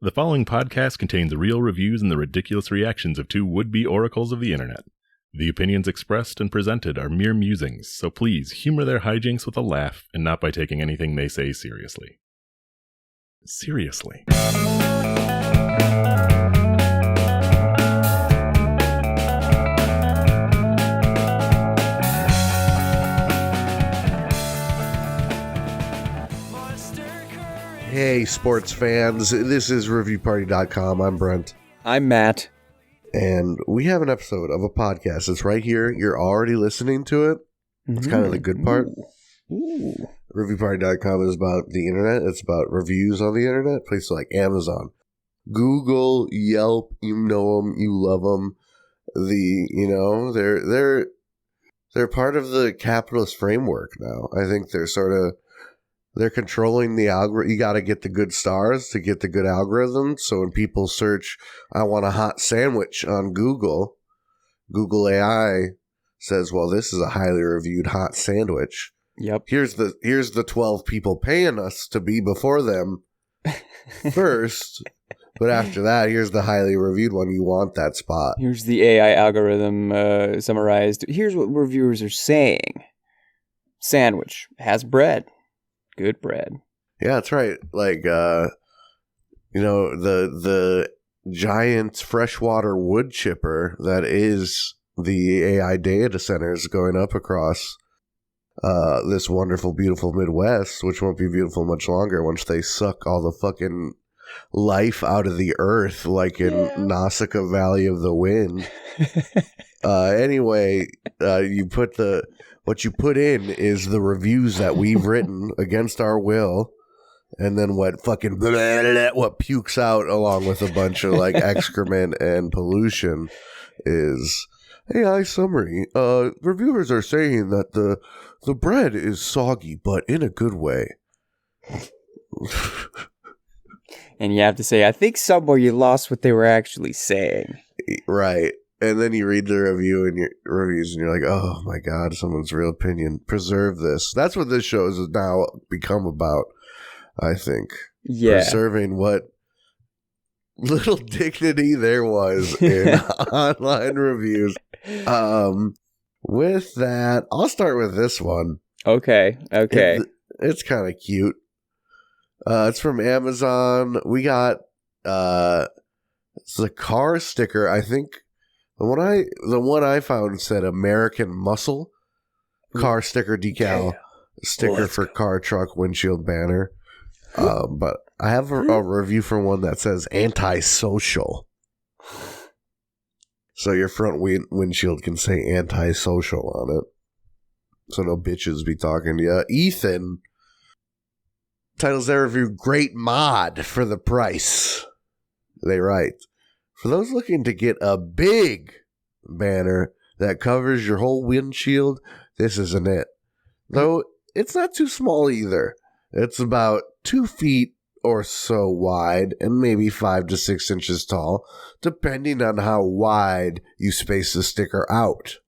The following podcast contains real reviews and the ridiculous reactions of two would-be oracles of the internet. The opinions expressed and presented are mere musings, so please humor their hijinks with a laugh and not by taking anything they say seriously. Seriously. Hey, sports fans, this is ReviewParty.com. I'm Brent. I'm Matt. And we have an episode of a podcast. It's right here. You're already listening to it. It's kind of the good part. Ooh. ReviewParty.com is about the internet. It's about reviews on the internet. Places like Amazon, Google, Yelp. You know them. You love them. They're part of the capitalist framework now. I think they're controlling the algorithm. You got to get the good stars to get the good algorithm. So when people search, I want a hot sandwich on Google, Google AI says, well, this is a highly reviewed hot sandwich. Yep. Here's the 12 people paying us to be before them first. But after that, here's the highly reviewed one. You want that spot. Here's the AI algorithm summarized. Here's what reviewers are saying. Sandwich has bread. Good bread. Yeah, that's right. Like, the giant freshwater wood chipper that is the AI data centers going up across this wonderful, beautiful Midwest, which won't be beautiful much longer once they suck all the fucking life out of the earth, like in Nausicaa Valley of the Wind. Anyway, what you put in is the reviews that we've written against our will, and then what fucking what pukes out along with a bunch of like excrement and pollution is AI summary. Reviewers are saying that the bread is soggy, but in a good way. And you have to say, I think somewhere you lost what they were actually saying. Right. And then you read the review and your reviews and you're like, oh my God, someone's real opinion. Preserve this. That's what this show has now become about, I think. Yeah. Preserving what little dignity there was in online reviews. With that, I'll start with this one. Okay. It's kind of cute. It's from Amazon. We got it's a car sticker, I think. The one I found said American Muscle car sticker decal sticker for car truck windshield banner. But I have a review for one that says antisocial. So your front windshield can say antisocial on it. So no bitches be talking to you. Ethan titles their review, great mod for the price. They write, for those looking to get a big banner that covers your whole windshield, this isn't it. Though it's not too small either. It's about 2 feet or so wide and maybe 5 to 6 inches tall, depending on how wide you space the sticker out.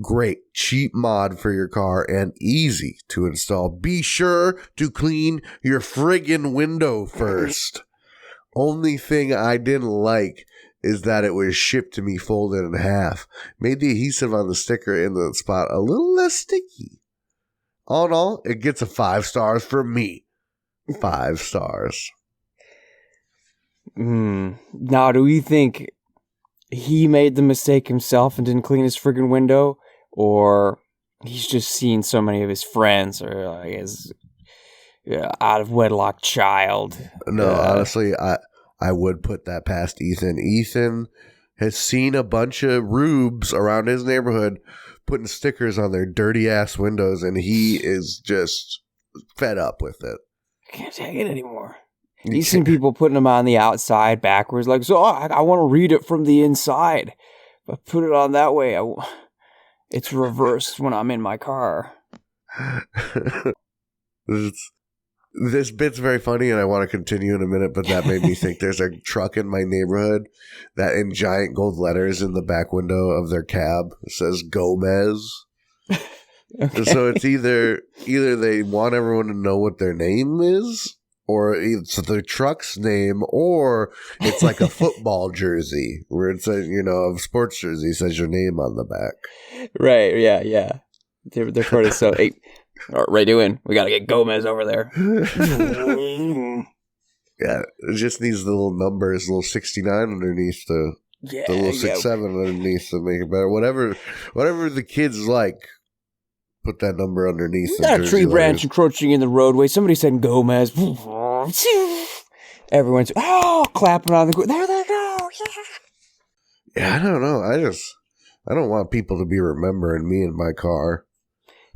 Great, cheap mod for your car and easy to install. Be sure to clean your friggin' window first. Only thing I didn't like is that it was shipped to me folded in half. Made the adhesive on the sticker in the spot a little less sticky. All in all, it gets a 5 stars from me. 5 stars. Now, do we think he made the mistake himself and didn't clean his friggin' window? Or he's just seen so many of his friends or his out of wedlock child? No, honestly, I would put that past Ethan. Ethan has seen a bunch of rubes around his neighborhood putting stickers on their dirty ass windows, and he is just fed up with it. I can't take it anymore. He's seen people putting them on the outside backwards, like, so I want to read it from the inside, but put it on that way. It's reversed when I'm in my car. This bit's very funny, and I want to continue in a minute, but that made me think there's a truck in my neighborhood that in giant gold letters in the back window of their cab says Gomez. Okay. So it's either they want everyone to know what their name is, or it's the truck's name, or it's like a football jersey where it's a a sports jersey says your name on the back. Right? Yeah. They're sort of so. Hey, what are you doing? We got to get Gomez over there. Yeah, it just needs the little numbers, little 69 underneath the little 67 underneath to make it better. Whatever the kids like, put that number underneath. We got a tree branch encroaching in the roadway. Somebody said Gomez. Everyone's clapping on the ground. There they go. Yeah, I don't know. I don't want people to be remembering me in my car.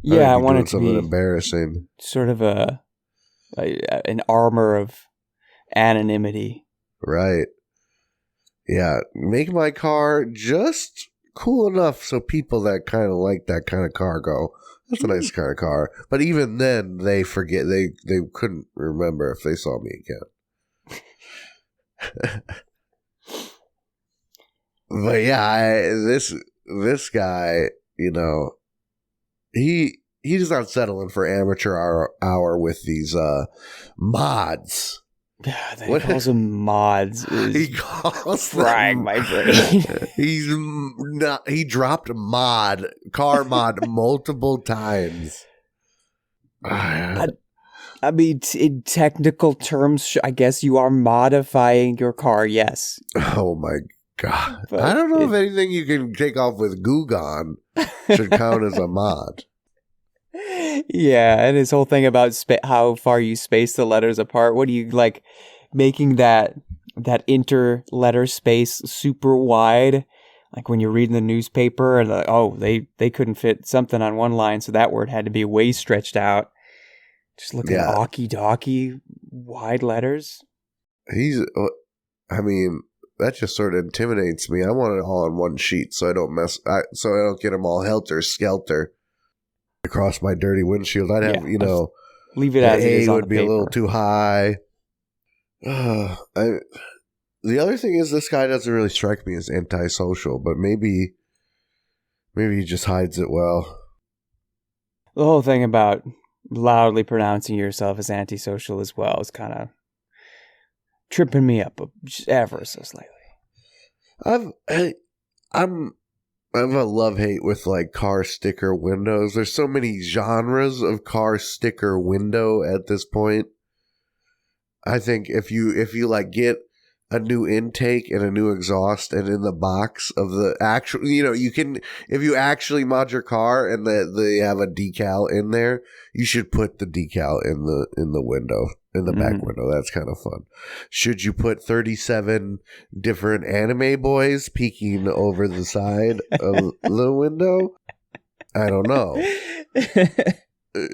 Yeah, I want it to something be embarrassing. Sort of an armor of anonymity. Right. Yeah, make my car just cool enough so people that kind of like that kind of car go, that's a nice kind of car. But even then, they forget. They couldn't remember if they saw me again. But yeah, this guy, he's not settling for amateur hour with these mods. Yeah, he calls them mods. He calls frying my brain. He dropped car mod multiple times. I mean, in technical terms, I guess you are modifying your car. Yes. Oh my God! But I don't know if anything you can take off with Gugon should count as a mod. Yeah, and his whole thing about how far you space the letters apart. What do you like, making that inter-letter space super wide? Like when you're reading the newspaper and they couldn't fit something on one line, so that word had to be way stretched out. Just looking at awky-docky wide letters. That just sort of intimidates me. I want it all on one sheet so I don't get them all helter-skelter across my dirty windshield. I'd have, leave it as it is on would be paper. a little too high. The other thing is this guy doesn't really strike me as antisocial, but maybe he just hides it well. The whole thing about loudly pronouncing yourself as antisocial as well is kind of tripping me up ever so slightly. I have a love-hate with like car sticker windows. There's so many genres of car sticker window at this point. I think if you like get a new intake and a new exhaust, and in the box of the actual, you can, if you actually mod your car and they have a decal in there, you should put the decal in the window, in the back window. That's kind of fun. Should you put 37 different anime boys peeking over the side of the window? I don't know.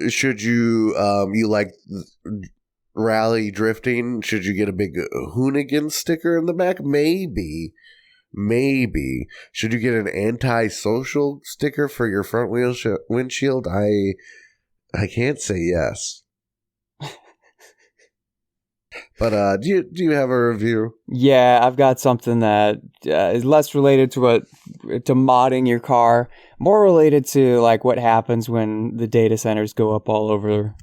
Should you like rally drifting? Should you get a big hoonigan sticker in the back? Maybe. Should you get an anti-social sticker for your front windshield? I can't say yes. But do you have a review? Yeah, I've got something that is less related to modding your car, more related to like what happens when the data centers go up all over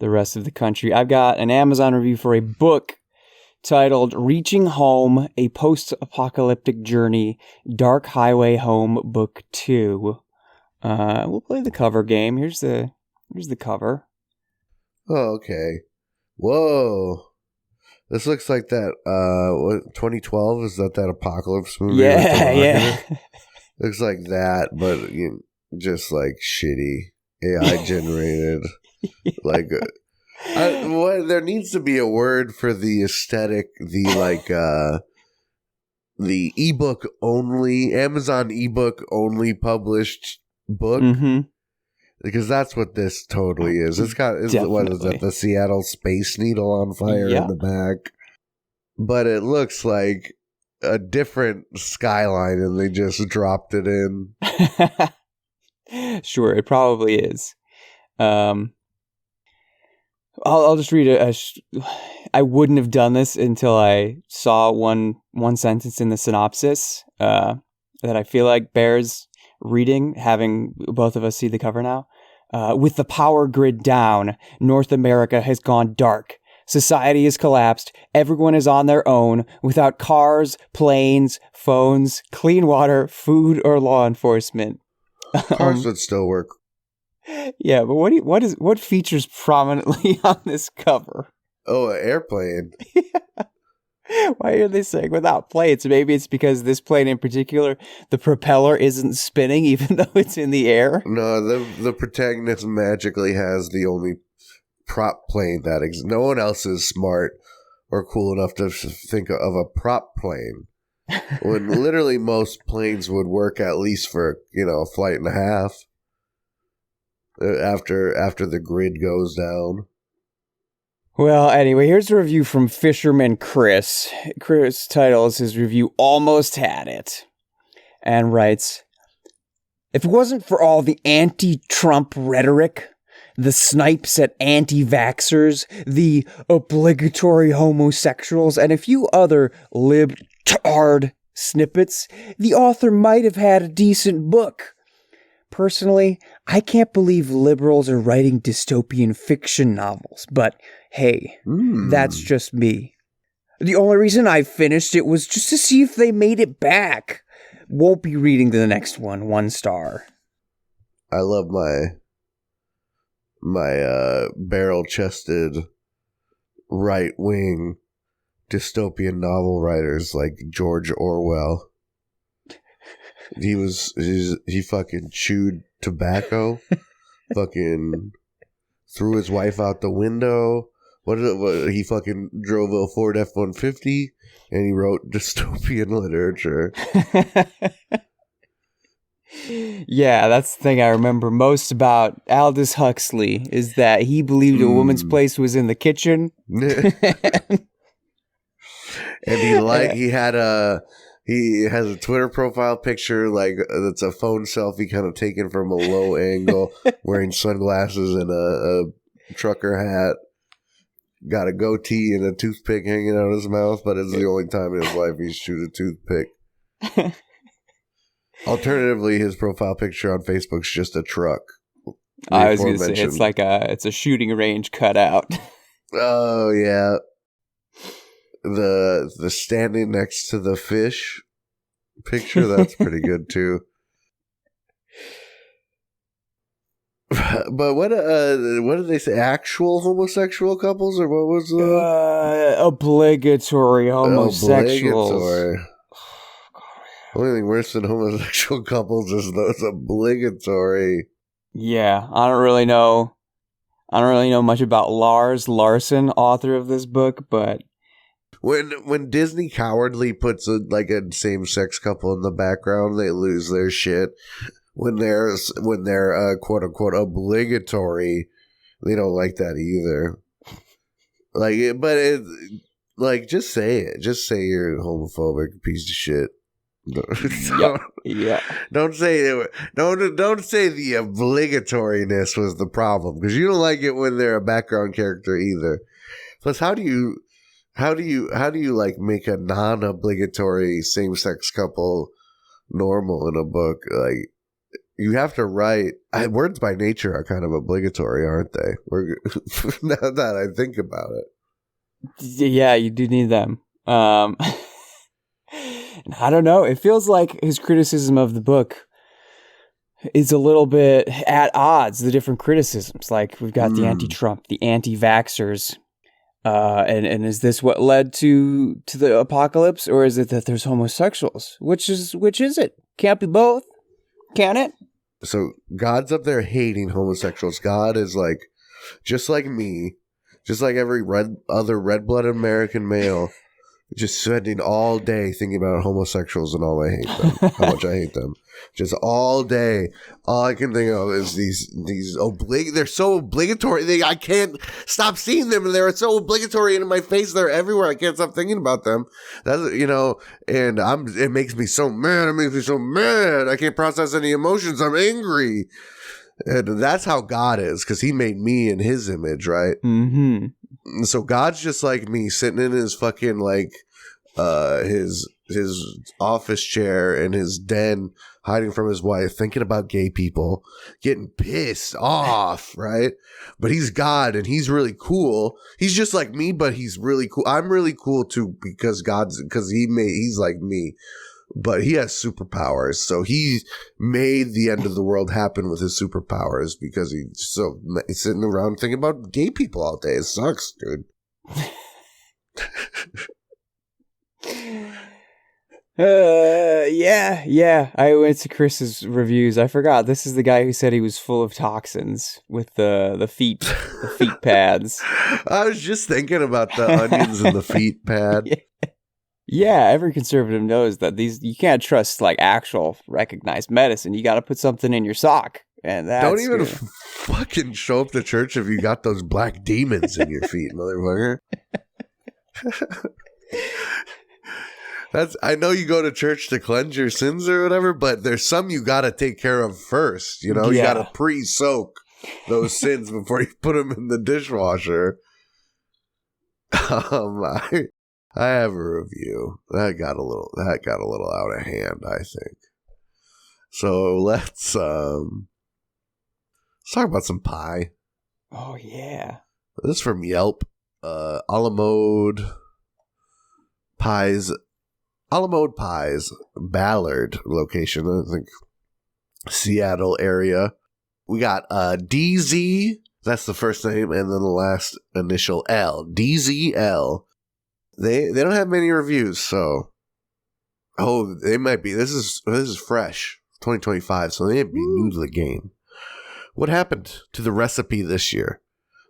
the rest of the country. I've got an Amazon review for a book titled "Reaching Home: A Post-Apocalyptic Journey, Dark Highway Home, Book 2." We'll play the cover game. Here's the cover. Oh, okay. Whoa. This looks like that, 2012? Is that apocalypse movie? Yeah. Looks like that, but just like shitty AI generated. Like, there needs to be a word for the aesthetic, the ebook only, Amazon ebook only published book. Mm-hmm. Because that's what this totally is. It's got, what is that, the Seattle Space Needle on fire in the back? But it looks like a different skyline and they just dropped it in. Sure, it probably is. I'll just read I wouldn't have done this until I saw one sentence in the synopsis that I feel like bears reading, having both of us see the cover now. With the power grid down, North America has gone dark. Society has collapsed. Everyone is on their own without cars, planes, phones, clean water, food, or law enforcement. Cars would still work. Yeah, but what features prominently on this cover? Oh, an airplane. Why are they saying without planes? Maybe it's because this plane in particular, the propeller isn't spinning even though it's in the air. No, the protagonist magically has the only prop plane that exists. No one else is smart or cool enough to think of a prop plane. When literally most planes would work at least for, a flight and a half after the grid goes down. Well, anyway, here's a review from Fisherman Chris. Chris titles his review Almost Had It and writes, if it wasn't for all the anti-Trump rhetoric, the snipes at anti-vaxxers, the obligatory homosexuals, and a few other libtard snippets, the author might have had a decent book. Personally, I can't believe liberals are writing dystopian fiction novels, but hey, that's just me. The only reason I finished it was just to see if they made it back. Won't be reading the next one. 1 star. I love my barrel-chested right-wing dystopian novel writers like George Orwell. He fucking chewed tobacco, fucking threw his wife out the window. He fucking drove a Ford F-150 and he wrote dystopian literature. Yeah, that's the thing I remember most about Aldous Huxley is that he believed a woman's place was in the kitchen. And he has a Twitter profile picture that's a phone selfie kind of taken from a low angle, wearing sunglasses and a trucker hat, got a goatee and a toothpick hanging out of his mouth, but it's the only time in his life he's chewed a toothpick. Alternatively, his profile picture on Facebook's just a truck. I was going to say it's a shooting range cutout. Oh yeah. The standing next to the fish picture, that's pretty good too. But what did they say? Actual homosexual couples, or what was the obligatory homosexuals? Obligatory. Only thing worse than homosexual couples is those obligatory. Yeah, I don't really know much about Lars Larson, author of this book, but when Disney cowardly puts a same-sex couple in the background, they lose their shit. When they're quote unquote obligatory, they don't like that either. Just say it. Just say you're a homophobic piece of shit. Yeah. Don't say the obligatoriness was the problem, because you don't like it when they're a background character either. Plus, how do you make a non-obligatory same-sex couple normal in a book? You have to write. Words by nature are kind of obligatory, aren't they? Now that I think about it. Yeah, you do need them. I don't know. It feels like his criticism of the book is a little bit at odds, the different criticisms. Like, we've got the anti-Trump, the anti-vaxxers. And is this what led to the apocalypse, or is it that there's homosexuals? Which is it? Can't be both, can it? So God's up there hating homosexuals. God is just like me, just like every other red-blooded American male, just spending all day thinking about homosexuals and all I hate them, how much I hate them. Just all day, all I can think of is they're so obligatory. I can't stop seeing them, and they're so obligatory and in my face. They're everywhere. I can't stop thinking about them. That's and it makes me so mad. It makes me so mad. I can't process any emotions. I'm angry. And that's how God is, because he made me in his image, right? Mm-hmm. So God's just like me, sitting in his fucking his office chair in his den, hiding from his wife, thinking about gay people, getting pissed off, right? But he's God and he's really cool. He's just like me, but he's really cool. I'm really cool too because he's like me. But he has superpowers, so he made the end of the world happen with his superpowers because he's sitting around thinking about gay people all day. It sucks, dude. Yeah. I went to Chris's reviews. I forgot. This is the guy who said he was full of toxins with the feet pads. I was just thinking about the onions and the feet pad. Yeah, every conservative knows that you can't trust like actual recognized medicine. You got to put something in your sock, and that's don't even fucking show up to church if you got those black demons in your feet, motherfucker. I know you go to church to cleanse your sins or whatever, but there's some you got to take care of first. You know, you got to pre-soak those sins before you put them in the dishwasher. I have a review that got a little out of hand, I think. So let's talk about some pie. Oh yeah, this is from Yelp. A la mode pies, Ballard location. I think Seattle area. We got DZ. That's the first name, and then the last initial L. DZL. They don't have many reviews, so they might be. This is fresh, 2025, so they might be new to the game. What happened to the recipe this year?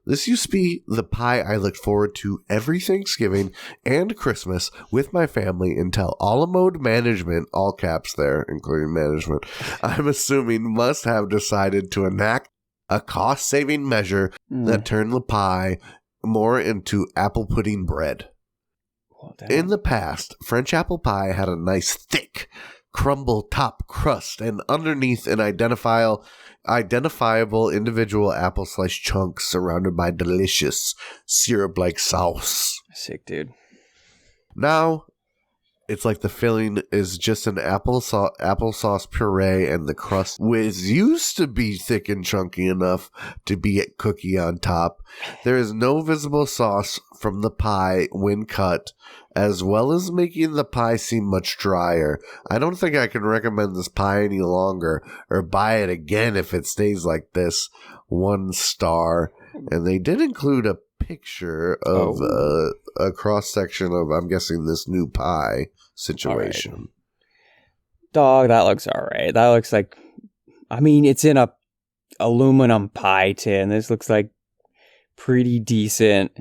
This used to be the pie I looked forward to every Thanksgiving and Christmas with my family until a la mode management, all caps there, including management, I'm assuming must have decided to enact a cost-saving measure that turned the pie more into apple pudding bread. In the past, French apple pie had a nice thick, crumble top crust and underneath an identifiable individual apple slice chunks surrounded by delicious syrup-like sauce. Sick, dude. Now, it's like the filling is just an applesauce puree and the crust, which used to be thick and chunky enough to be a cookie on top. There is no visible sauce from the pie when cut, as well as making the pie seem much drier. I don't think I can recommend this pie any longer or buy it again if it stays like this. 1 star. And they did include a picture of a cross-section of, I'm guessing, this new pie situation. Right. Dog, that looks alright. That looks like, I mean, it's in a aluminum pie tin. This looks like pretty decent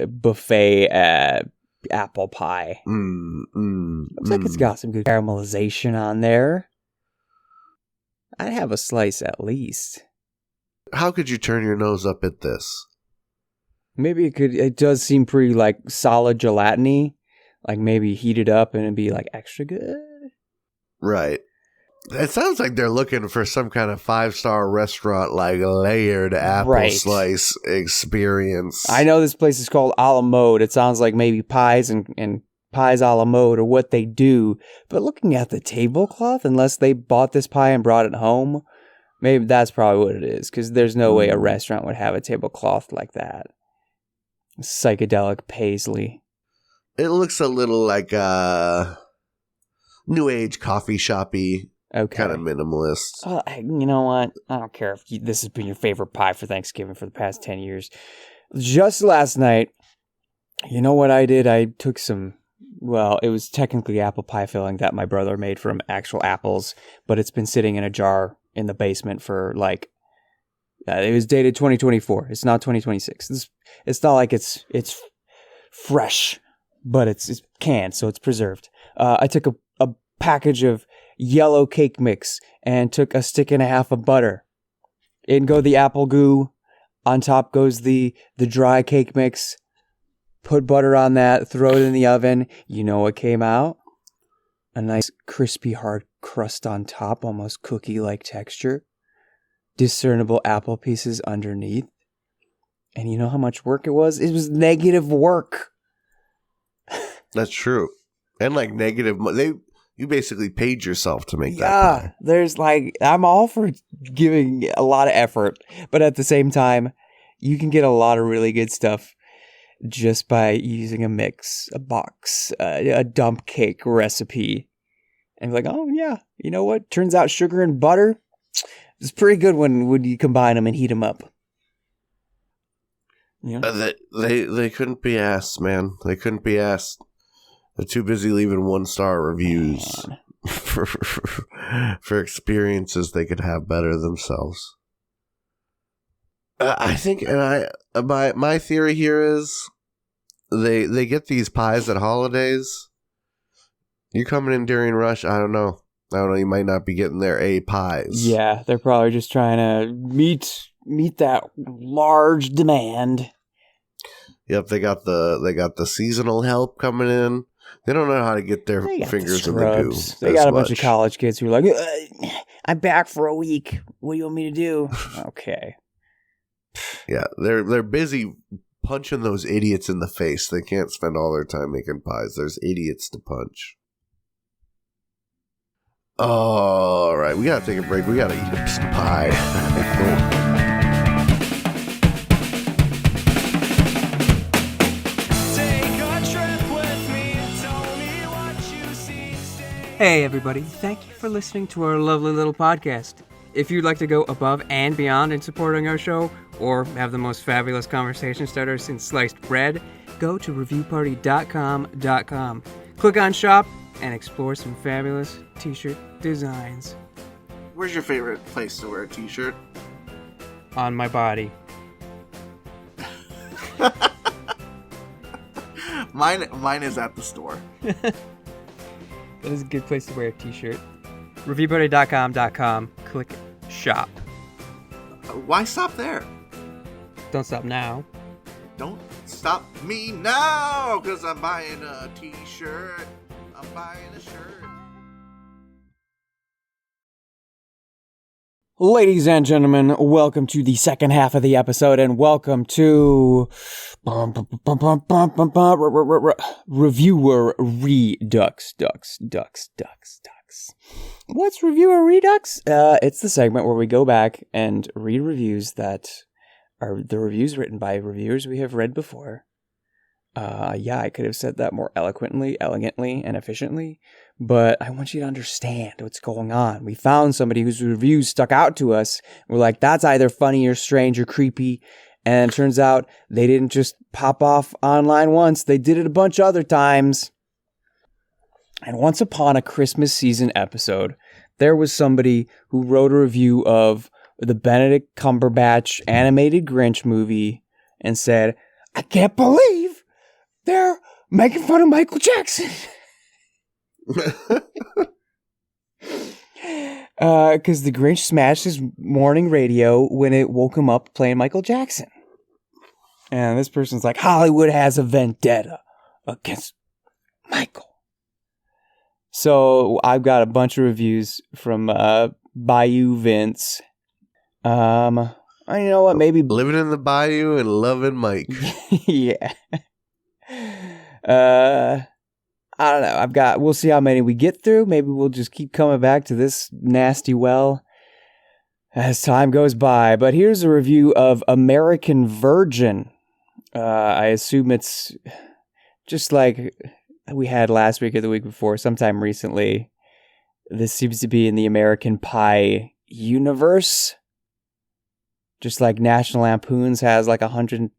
buffet apple pie. Looks like it's got some good caramelization on there. I'd have a slice at least. How could you turn your nose up at this? Maybe it does seem pretty like solid gelatiny. Like maybe heat it up and it'd be like extra good. Right. It sounds like they're looking for some kind of 5-star restaurant, like layered apple slice experience. I know this place is called a la mode. It sounds like maybe pies and pies a la mode are what they do. But looking at the tablecloth, unless they bought this pie and brought it home, maybe that's probably what it is. Because there's no way a restaurant would have a tablecloth like that. Psychedelic paisley. It looks a little like new age coffee shoppy. Okay. Kind of minimalist. You know what? I don't care if this has been your favorite pie for Thanksgiving for the past 10 years. Just last night, you know what I did? I took it was technically apple pie filling that my brother made from actual apples, but it's been sitting in a jar in the basement for it was dated 2024. It's not 2026. It's not like it's fresh, but it's canned, so it's preserved. I took a package of yellow cake mix and took a stick and a half of butter. In go the apple goo. On top goes the dry cake mix. Put butter on that. Throw it in the oven. You know what came out? A nice crispy hard crust on top, almost cookie-like texture. Discernible apple pieces underneath. And you know how much work it was? It was negative work. That's true. And like negative, you basically paid yourself to make that pie. There's like, I'm all for giving a lot of effort, but at the same time, you can get a lot of really good stuff just by using a mix, a box, a dump cake recipe. And like, oh yeah, you know what? Turns out sugar and butter is pretty good when you combine them and heat them up. Yeah. They couldn't be asked, man. They couldn't be asked. They're too busy leaving 1-star reviews for experiences they could have better themselves. I think, and my theory here is they get these pies at holidays. You're coming in during rush. I don't know. You might not be getting their A pies. Yeah, they're probably just trying to meet that large demand. Yep, they got the seasonal help coming in. They don't know how to get their fingers in the goo. They got a bunch of college kids who are like, I'm back for a week. What do you want me to do? Okay. Yeah, they're busy punching those idiots in the face. They can't spend all their time making pies. There's idiots to punch. All right, we gotta take a break. We gotta eat up some pie. Hey everybody, thank you for listening to our lovely little podcast. If you'd like to go above and beyond in supporting our show, or have the most fabulous conversation starter since sliced bread, go to reviewparty.com. Click on shop and explore some fabulous t-shirt designs. Where's your favorite place to wear a t-shirt? On my body. Mine is at the store. That is a good place to wear a t-shirt. Reviewparty.com. Click shop. Why stop there? Don't stop now. Don't stop me now, because I'm buying a t-shirt. I'm buying a shirt. Ladies and gentlemen, welcome to the second half of the episode, and welcome to Reviewer Redux. What's Reviewer Redux? It's the segment where we go back and read reviews that are the reviews written by reviewers we have read before. I could have said that more eloquently, elegantly, and efficiently, but I want you to understand what's going on. We found somebody whose reviews stuck out to us. We're like, that's either funny or strange or creepy. And it turns out they didn't just pop off online once. They did it a bunch of other times. And once upon a Christmas season episode, there was somebody who wrote a review of the Benedict Cumberbatch animated Grinch movie and said, I can't believe they're making fun of Michael Jackson. Because the Grinch smashed his morning radio when it woke him up playing Michael Jackson. And this person's like, Hollywood has a vendetta against Michael. So I've got a bunch of reviews from Bayou Vince. You know what? Maybe living in the bayou and loving Mike. Yeah. I don't know. We'll see how many we get through. Maybe we'll just keep coming back to this nasty well as time goes by. But here's a review of American Virgin. I assume it's just like we had last week or the week before, sometime recently. This seems to be in the American Pie universe. Just like National Lampoon's has like 100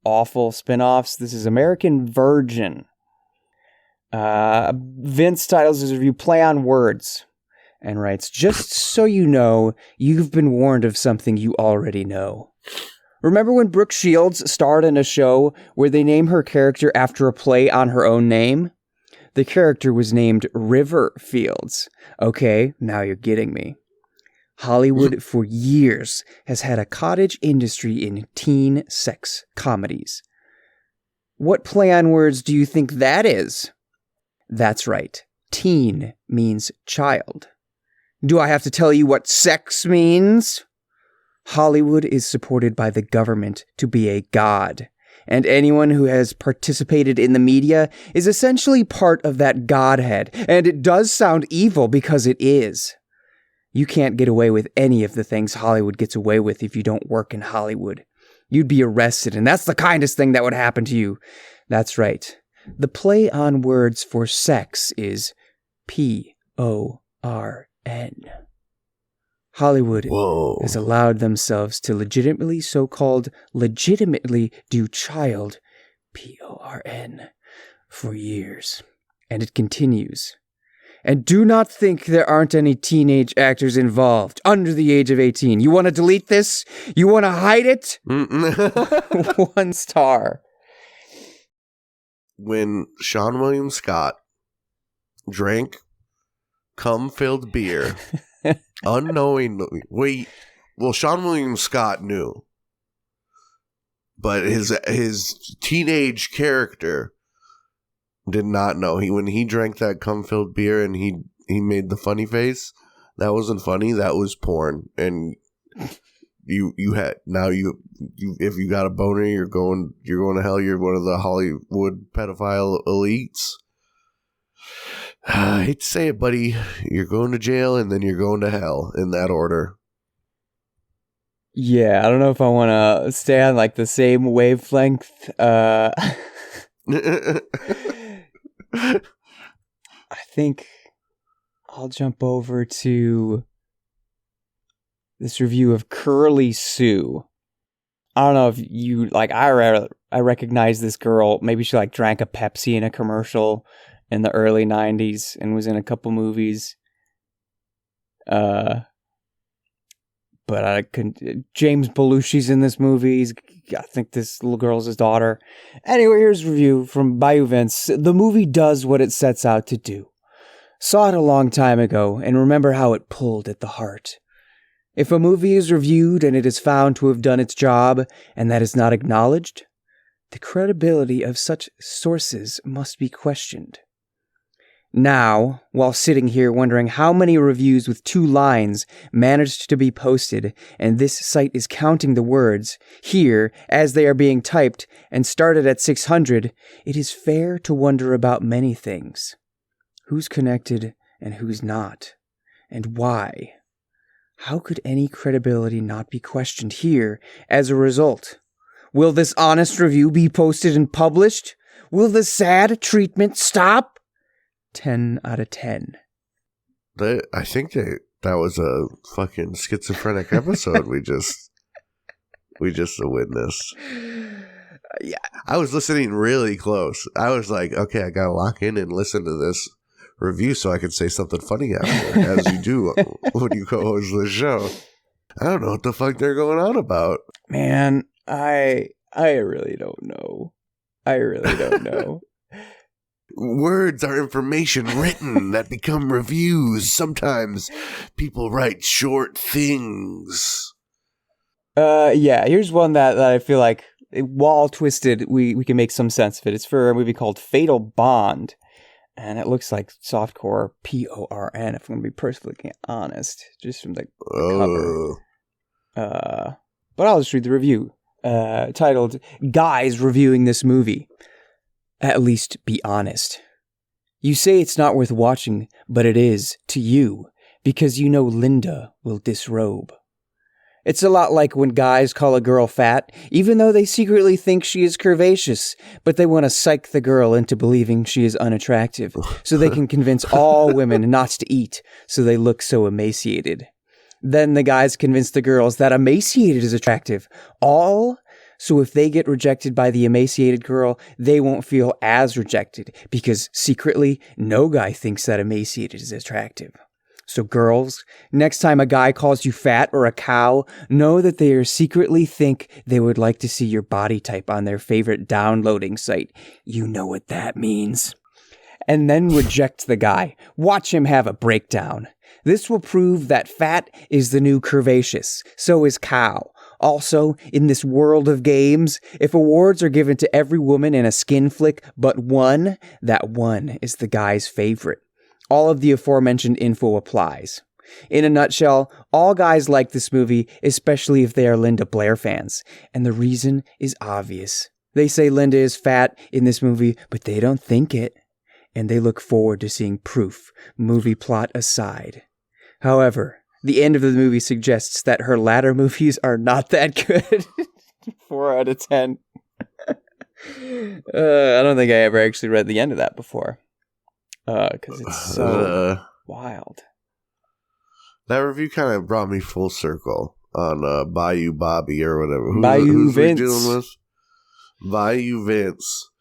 awful spin-offs. This is American Virgin. Vince titles his review Play on Words and writes, just so you know, you've been warned of something you already know. Remember when Brooke Shields starred in a show where they name her character after a play on her own name? The character was named River Fields. Okay, now you're getting me. Hollywood for years has had a cottage industry in teen sex comedies. What play on words do you think that is? That's right. Teen means child. Do I have to tell you what sex means? Hollywood is supported by the government to be a god, And anyone who has participated in the media is essentially part of that godhead. And it does sound evil because it is. You can't get away with any of the things Hollywood gets away with if you don't work in Hollywood. You'd be arrested, and that's the kindest thing that would happen to you. That's right. The play on words for sex is PORN. Hollywood has allowed themselves to legitimately do child PORN for years. And it continues. And do not think there aren't any teenage actors involved under the age of 18. You want to delete this? You want to hide it? 1 star. When Sean William Scott drank cum-filled beer unknowingly. Sean William Scott knew. But his teenage character did not know. When he drank that cum-filled beer and he made the funny face, that wasn't funny. That was porn. And if you got a boner, you're going to hell. You're one of the Hollywood pedophile elites. I hate to say it, buddy. You're going to jail and then you're going to hell in that order. Yeah, I don't know if I want to stay on like the same wavelength. I think I'll jump over to this review of Curly Sue. I don't know if you like. I recognize this girl. Maybe she like drank a Pepsi in a commercial in the early 90s and was in a couple movies. But I couldn't. James Belushi's in this movie. I think this little girl's his daughter. Anyway, here's a review from Bayou Vince. The movie does what it sets out to do. Saw it a long time ago and remember how it pulled at the heart. If a movie is reviewed and it is found to have done its job and that is not acknowledged, the credibility of such sources must be questioned. Now, while sitting here wondering how many reviews with 2 lines managed to be posted, and this site is counting the words, here, as they are being typed, and started at 600, it is fair to wonder about many things. Who's connected and who's not? And why? How could any credibility not be questioned here as a result? Will this honest review be posted and published? Will the sad treatment stop? 10 out of 10. I think that was a fucking schizophrenic episode we just witnessed. Yeah. I was listening really close. I was like, okay, I gotta lock in and listen to this review so I can say something funny after, as you do when you co-host the show. I don't know what the fuck they're going on about. Man, I really don't know. I really don't know. Words are information written that become reviews. Sometimes people write short things. Yeah, here's one that I feel like, while twisted, we can make some sense of it. It's for a movie called Fatal Bond. And it looks like softcore PORN, if I'm going to be perfectly honest, just from the cover. But I'll just read the review, titled, Guys Reviewing This Movie. At least be honest. You say it's not worth watching, but it is, to you, because you know Linda will disrobe. It's a lot like when guys call a girl fat, even though they secretly think she is curvaceous, but they want to psych the girl into believing she is unattractive, so they can convince all women not to eat, so they look so emaciated. Then the guys convince the girls that emaciated is attractive, so if they get rejected by the emaciated girl, they won't feel as rejected, because secretly, no guy thinks that emaciated is attractive. So girls, next time a guy calls you fat or a cow, know that they secretly think they would like to see your body type on their favorite downloading site. You know what that means. And then reject the guy. Watch him have a breakdown. This will prove that fat is the new curvaceous. So is cow. Also, in this world of games, if awards are given to every woman in a skin flick but one, that one is the guy's favorite. All of the aforementioned info applies. In a nutshell, all guys like this movie, especially if they are Linda Blair fans. And the reason is obvious. They say Linda is fat in this movie, but they don't think it. And they look forward to seeing proof, movie plot aside. However, the end of the movie suggests that her latter movies are not that good. 4 out of 10. I don't think I ever actually read the end of that before. Because it's so wild. That review kind of brought me full circle on Bayou Bobby or whatever. Bayou Vince. We dealing with? Bayou Vince.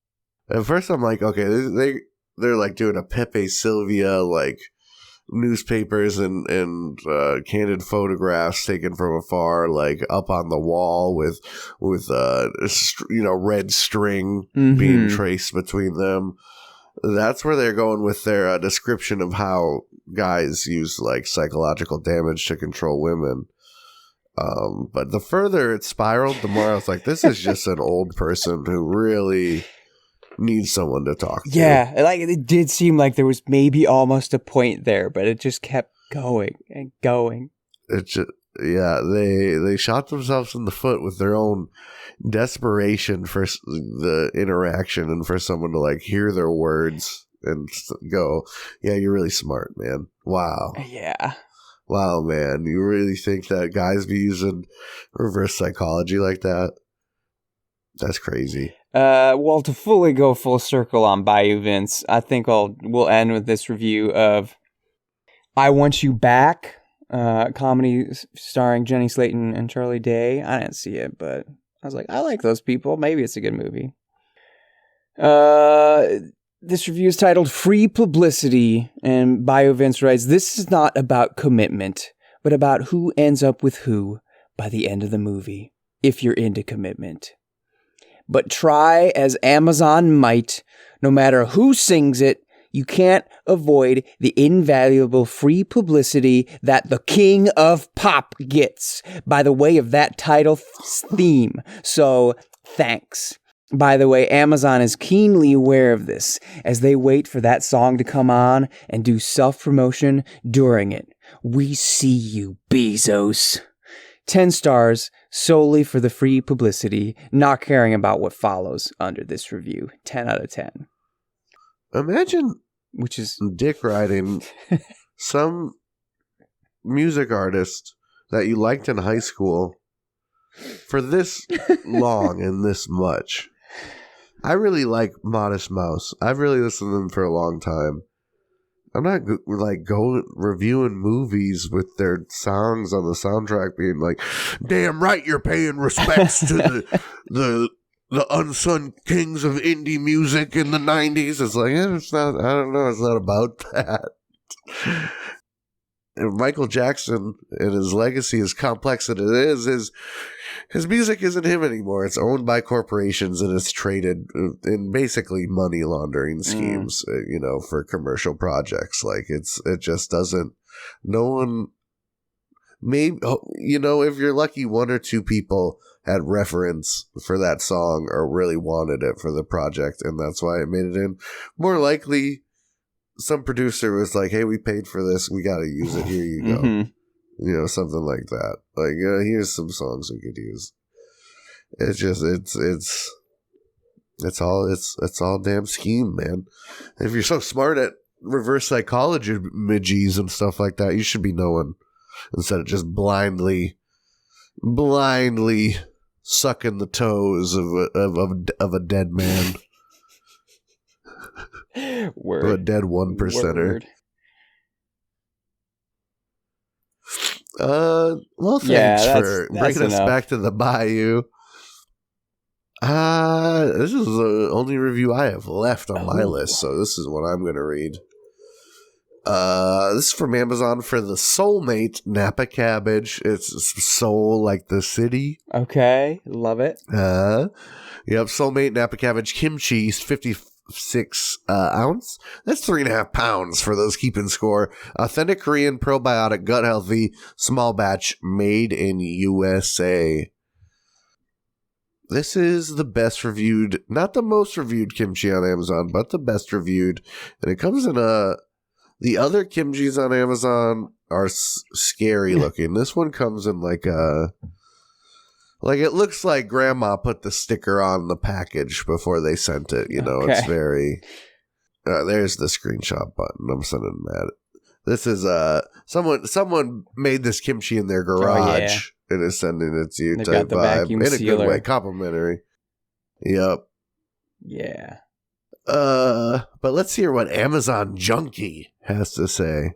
At first I'm like, okay, they're like doing a Pepe Sylvia, like newspapers and candid photographs taken from afar, like up on the wall with red string being traced between them. That's where they're going with their description of how guys use like psychological damage to control women. But the further it spiraled, the more I was like, this is just an old person who really needs someone to talk to. Yeah, like it did seem like there was maybe almost a point there, but it just kept going and going. It just, yeah, they shot themselves in the foot with their own desperation for the interaction and for someone to like hear their words and go, yeah, you're really smart, man. Wow. Yeah. Wow, man. You really think that guys be using reverse psychology like that? That's crazy. Well, to fully go full circle on Bayou Vince, I think we'll end with this review of I Want You Back, comedy starring Jenny Slate and Charlie Day. I didn't see it, but I was like, I like those people. Maybe it's a good movie. This review is titled Free Publicity, and Bayou Vince writes, this is not about commitment, but about who ends up with who by the end of the movie, if you're into commitment. But try as Amazon might, no matter who sings it, you can't avoid the invaluable free publicity that the king of pop gets by the way of that title theme. So, thanks. By the way, Amazon is keenly aware of this as they wait for that song to come on and do self-promotion during it. We see you, Bezos. 10 stars solely for the free publicity, not caring about what follows under this review. 10 out of 10. Imagine which is dick riding some music artist that you liked in high school for this long and this much. I really like Modest Mouse. I've really listened to them for a long time. I'm not like going reviewing movies with their songs on the soundtrack being like, damn right you're paying respects to the unsung kings of indie music in the 90s. It's like, it's not, I don't know, it's not about that. And Michael Jackson and his legacy, as complex as it is, his music isn't him anymore. It's owned by corporations and it's traded in basically money laundering schemes, for commercial projects. Like it just doesn't, no one, maybe, if you're lucky, one or two people had reference for that song or really wanted it for the project. And that's why it made it in. More likely, some producer was like, hey, we paid for this. We got to use it. Here you go. Mm-hmm. Something like that. Like, here's some songs we could use. It's just, it's all damn scheme, man. If you're so smart at reverse psychology midgies and stuff like that, you should be knowing instead of just blindly sucking the toes of a dead man. Word. Or a dead 1%er. Well, thanks for bringing us back to the Bayou. This is the only review I have left on my list, so this is what I'm going to read. This is from Amazon for the Soulmate Napa Cabbage. It's soul like the city. Okay, love it. Yep, Soulmate Napa Cabbage Kimchi, 56 ounce. That's 3.5 pounds for those keeping score. Authentic Korean, probiotic, gut healthy, small batch, made in USA. This is the best reviewed, not the most reviewed kimchi on Amazon, but the best reviewed. And it comes in the other kimchis on Amazon are scary looking. This one comes in like a Like, it looks like Grandma put the sticker on the package before they sent it. You know, Okay. It's very... there's the screenshot button. I'm sending that. This is someone made this kimchi in their garage and is sending it to you. They've type got the vibe. vacuum In a sealer. good way, complimentary. Yep. Yeah. But let's hear what Amazon Junkie has to say.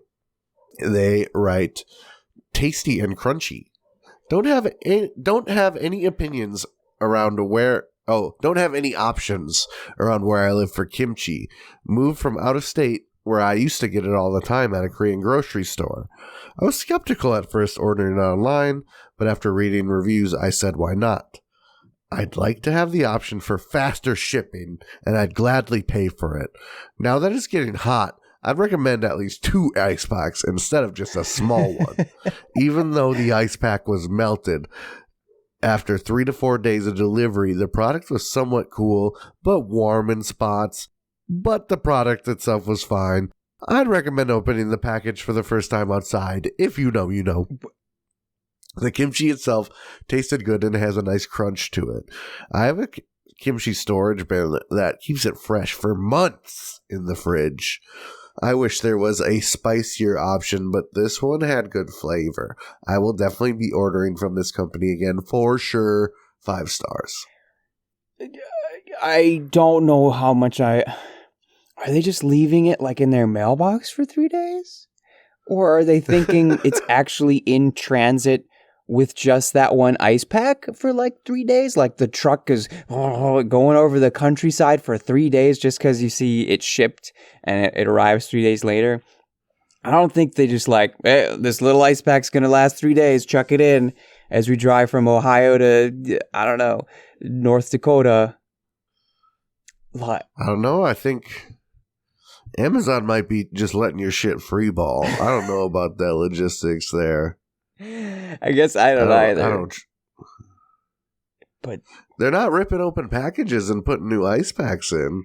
They write, tasty and crunchy. Don't have any opinions around where. Oh, don't have any options around where I live for kimchi. Moved from out of state where I used to get it all the time at a Korean grocery store. I was skeptical at first ordering it online, but after reading reviews, I said, why not? I'd like to have the option for faster shipping, and I'd gladly pay for it. Now that it's getting hot, I'd recommend at least 2 ice packs instead of just a small one. Even though the ice pack was melted, after 3 to 4 days of delivery, the product was somewhat cool, but warm in spots. But the product itself was fine. I'd recommend opening the package for the first time outside. If you know, you know. The kimchi itself tasted good and has a nice crunch to it. I have a kimchi storage bin that keeps it fresh for months in the fridge. I wish there was a spicier option, but this one had good flavor. I will definitely be ordering from this company again for sure. 5 stars. I don't know how much Are they just leaving it like in their mailbox for 3 days? Or are they thinking it's actually in transit with just that one ice pack for like 3 days? Like the truck is going over the countryside for 3 days just because you see it shipped and it arrives 3 days later. I don't think they just like, hey, this little ice pack's going to last 3 days. Chuck it in as we drive from Ohio to, I don't know, North Dakota. I don't know. I think Amazon might be just letting your shit free ball. I don't know about that logistics there. I guess I don't either. But they're not ripping open packages and putting new ice packs in.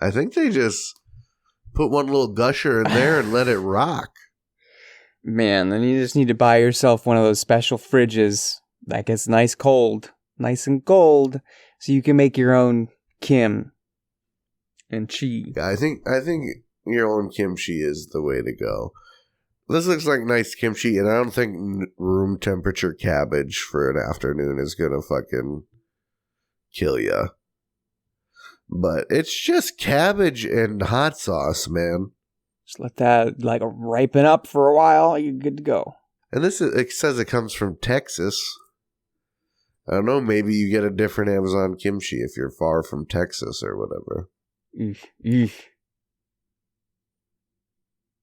I think they just put one little gusher in there and let it rock. Man, then you just need to buy yourself one of those special fridges that gets nice and cold, so you can make your own kim and chi. Yeah, I think your own kimchi is the way to go. This looks like nice kimchi, and I don't think room temperature cabbage for an afternoon is gonna fucking kill ya. But it's just cabbage and hot sauce, man. Just let that like ripen up for a while. You're good to go. And it says it comes from Texas. I don't know. Maybe you get a different Amazon kimchi if you're far from Texas or whatever.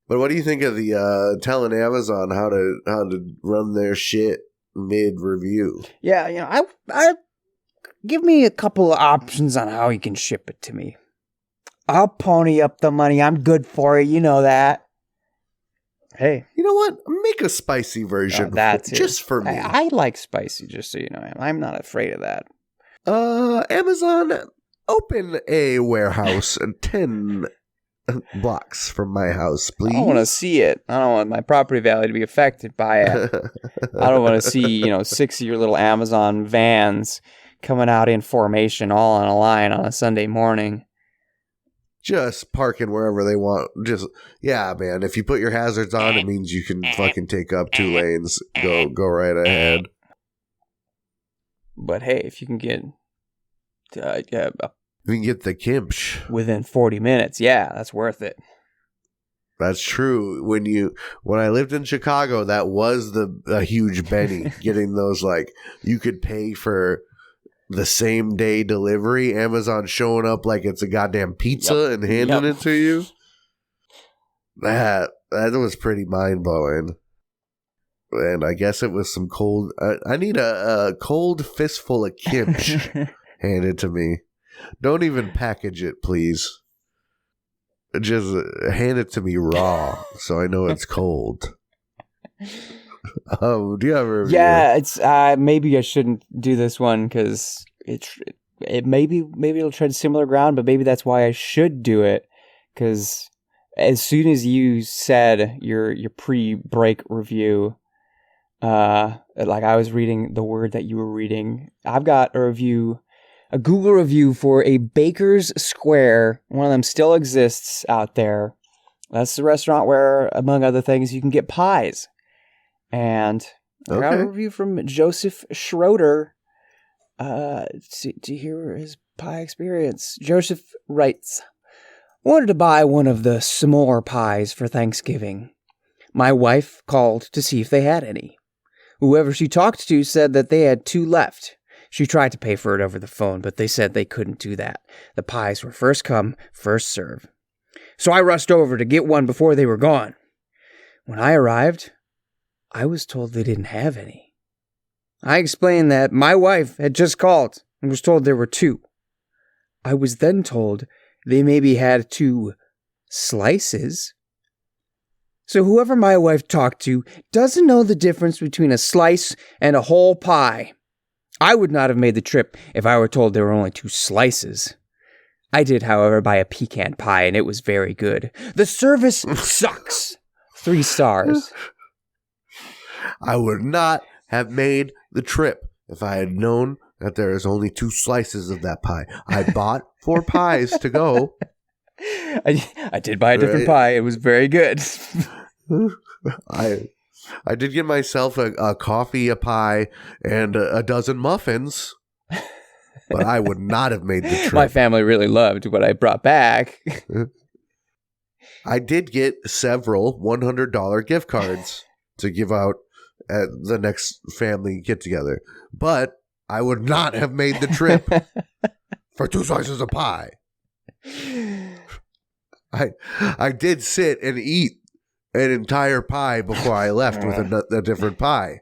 But what do you think of the telling Amazon how to run their shit mid review? Yeah, I give me a couple of options on how you can ship it to me. I'll pony up the money. I'm good for it. You know that. Hey, you know what? Make a spicy version just for me. I like spicy, just so you know. I'm not afraid of that. Amazon, open a warehouse 10 blocks from my house, please. I don't want to see it. I don't want my property value to be affected by it. I don't want to see, 6 of your little Amazon vans coming out in formation all on a line on a Sunday morning. Just parking wherever they want. Yeah, man. If you put your hazards on, it means you can fucking take up 2 lanes. Go right ahead. But hey, if you can get you can get the kimch within 40 minutes, yeah, that's worth it. That's true. When I lived in Chicago, that was a huge Benny. Getting those, like, you could pay for the same day delivery, Amazon showing up like it's a goddamn pizza and handing it to you. That was pretty mind blowing. And I guess it was some cold. I need a cold fistful of kimchi handed to me. Don't even package it, please. Just hand it to me raw, so I know it's cold. Do you have a review? Yeah, it's maybe I shouldn't do this one because it maybe it'll tread similar ground, but maybe that's why I should do it. Because as soon as you said your pre-break review, Like I was reading the word that you were reading. I've got a Google review for a Baker's Square. One of them still exists out there. That's the restaurant where, among other things, you can get pies. And I got a review from Joseph Schroeder to hear his pie experience. Joseph writes, wanted to buy one of the s'more pies for Thanksgiving. My wife called to see if they had any. Whoever she talked to said that they had 2 left. She tried to pay for it over the phone, but they said they couldn't do that. The pies were first come, first serve. So I rushed over to get one before they were gone. When I arrived, I was told they didn't have any. I explained that my wife had just called and was told there were 2. I was then told they maybe had 2 slices. So whoever my wife talked to doesn't know the difference between a slice and a whole pie. I would not have made the trip if I were told there were only 2 slices. I did, however, buy a pecan pie, and it was very good. The service sucks. 3 stars. I would not have made the trip if I had known that there is only 2 slices of that pie. I bought 4 pies to go. I did buy a different pie. It was very good. I did get myself a coffee, a pie, and a dozen muffins, but I would not have made the trip. My family really loved what I brought back. I did get several $100 gift cards to give out at the next family get-together, but I would not have made the trip for 2 slices of pie. I did sit and eat an entire pie before I left with a different pie.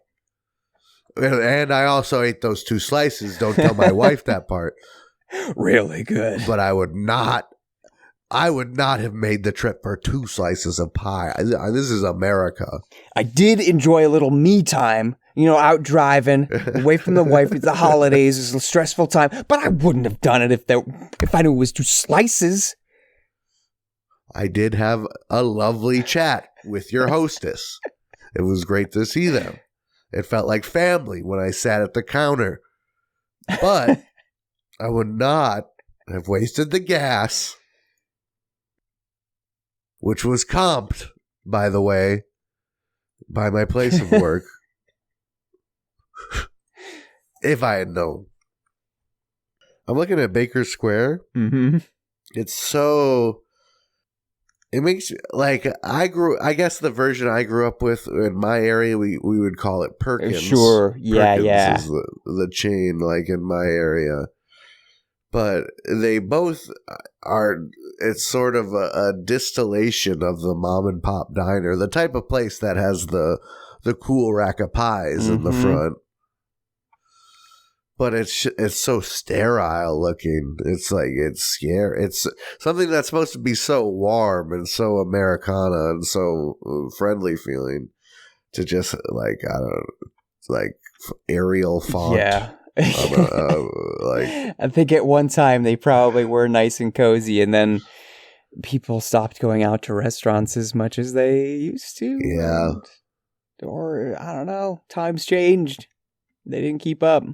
And I also ate those 2 slices. Don't tell my wife that part. Really good. But I would not have made the trip for 2 slices of pie. This is America. I did enjoy a little me time, out driving, away from the wife. It's the holidays. It's a stressful time. But I wouldn't have done it if I knew it was 2 slices. I did have a lovely chat with your hostess. It was great to see them. It felt like family when I sat at the counter. But I would not have wasted the gas, which was comped, by the way, by my place of work, if I had known. I'm looking at Baker Square. Mm-hmm. It's so... It makes, like, I guess the version I grew up with in my area, we would call it Perkins. Sure, yeah, Perkins yeah. is the chain, like, in my area. But they both are, it's sort of a distillation of the mom and pop diner, the type of place that has the cool rack of pies in the front. But it's so sterile looking. It's like, it's scary. It's something that's supposed to be so warm and so Americana and so friendly feeling to just like, I don't know, like Arial font. Yeah. Like, I think at one time they probably were nice and cozy, and then people stopped going out to restaurants as much as they used to. Yeah. Or, I don't know, times changed. They didn't keep up.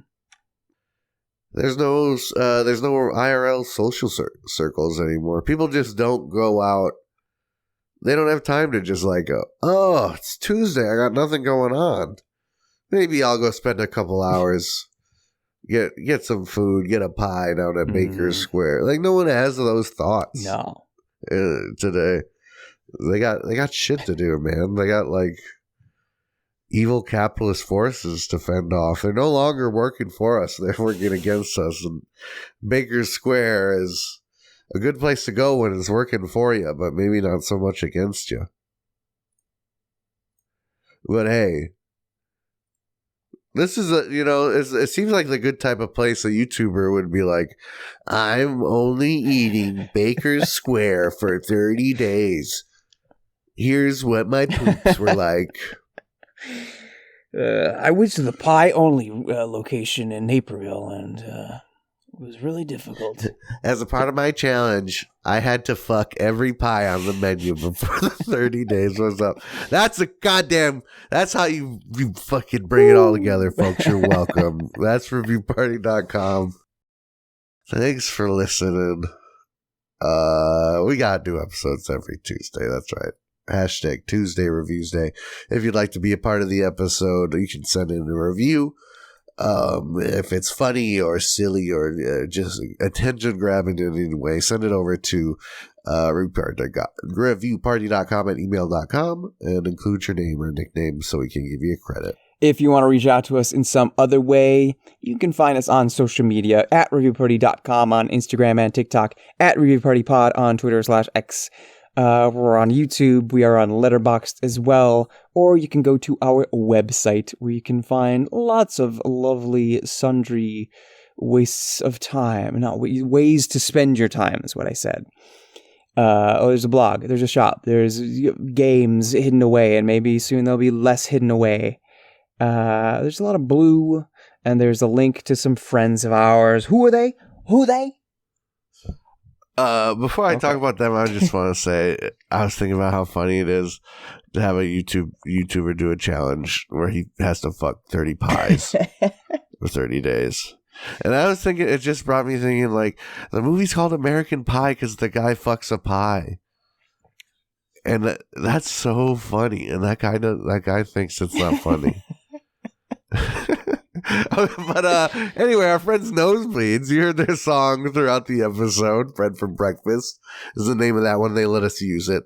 There's no IRL social circles anymore. People just don't go out. They don't have time to just like go, oh, it's Tuesday. I got nothing going on. Maybe I'll go spend a couple hours, get some food, get a pie down at Baker's Square. Like, no one has those thoughts. No. Today. They got shit to do, man. They got like evil capitalist forces to fend off. They're no longer working for us. They're working against us. And Baker's Square is a good place to go when it's working for you, but maybe not so much against you. But hey, this is it seems like the good type of place a YouTuber would be like, I'm only eating Baker's Square for 30 days. Here's what my poops were like. I went to the pie only location in Naperville, and It was really difficult. As a part of my challenge, I had to fuck every pie on the menu before the 30 days was up. That's how you fucking bring it all together, folks. You're welcome. That's reviewparty.com. Thanks for listening. We got new episodes every Tuesday. That's right. Hashtag Tuesday Reviews Day. If you'd like to be a part of the episode, you can send in a review. If it's funny or silly or just attention grabbing in any way, send it over to reviewparty.com at email.com and include your name or nickname so we can give you a credit. If you want to reach out to us in some other way, you can find us on social media at reviewparty.com on Instagram and TikTok, at reviewpartypod on Twitter/X. We're on YouTube. We are on Letterboxd as well. Or you can go to our website where you can find lots of lovely sundry wastes of time. Not ways to spend your time is what I said. There's a blog. There's a shop. There's games hidden away, and maybe soon there'll be less hidden away. There's a lot of blue, and there's a link to some friends of ours. Who are they? Before I talk about them, I just want to say I was thinking about how funny it is to have a YouTuber do a challenge where he has to fuck 30 pies for 30 days. And I was thinking, it just brought me thinking, like, the movie's called American Pie because the guy fucks a pie. And that's so funny. And that guy thinks it's not funny. But anyway, our friends Nosebleeds, you heard their song throughout the episode. Bread for Breakfast is the name of that one. They let us use it.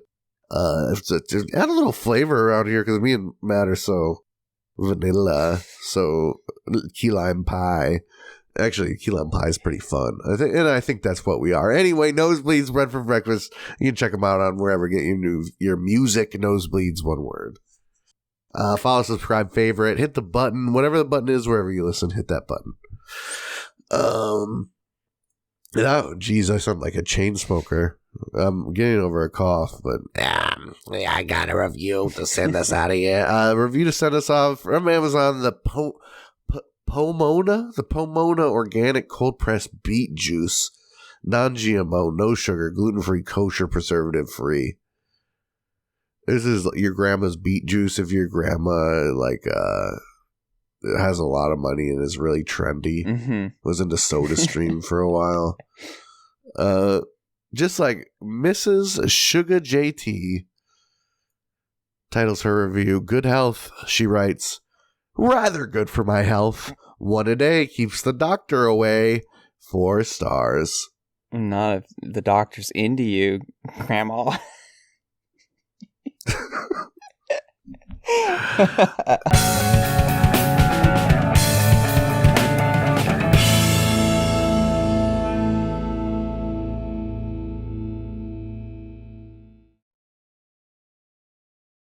To add a little flavor around here because me and Matt are so vanilla, so key lime pie. Actually, key lime pie is pretty fun. I think that's what we are. Anyway, Nosebleeds, Bread for Breakfast. You can check them out on wherever you get your music. Nosebleeds, one word. Follow, subscribe, favorite, hit the button, whatever the button is, wherever you listen, hit that button. Oh, geez, I sound like a chain smoker. I'm getting over a cough, but I got a review to send us out of here. Review to send us off from Amazon, the Pomona organic cold pressed beet juice, non-GMO, no sugar, gluten-free, kosher, preservative-free. This is your grandma's beet juice if your grandma has a lot of money and is really trendy. Mm-hmm. Was into SodaStream for a while. Just like Mrs. Sugar JT titles her review, Good Health, she writes, rather good for my health. One a day keeps the doctor away. 4 stars. Not if the doctor's into you, Grandma.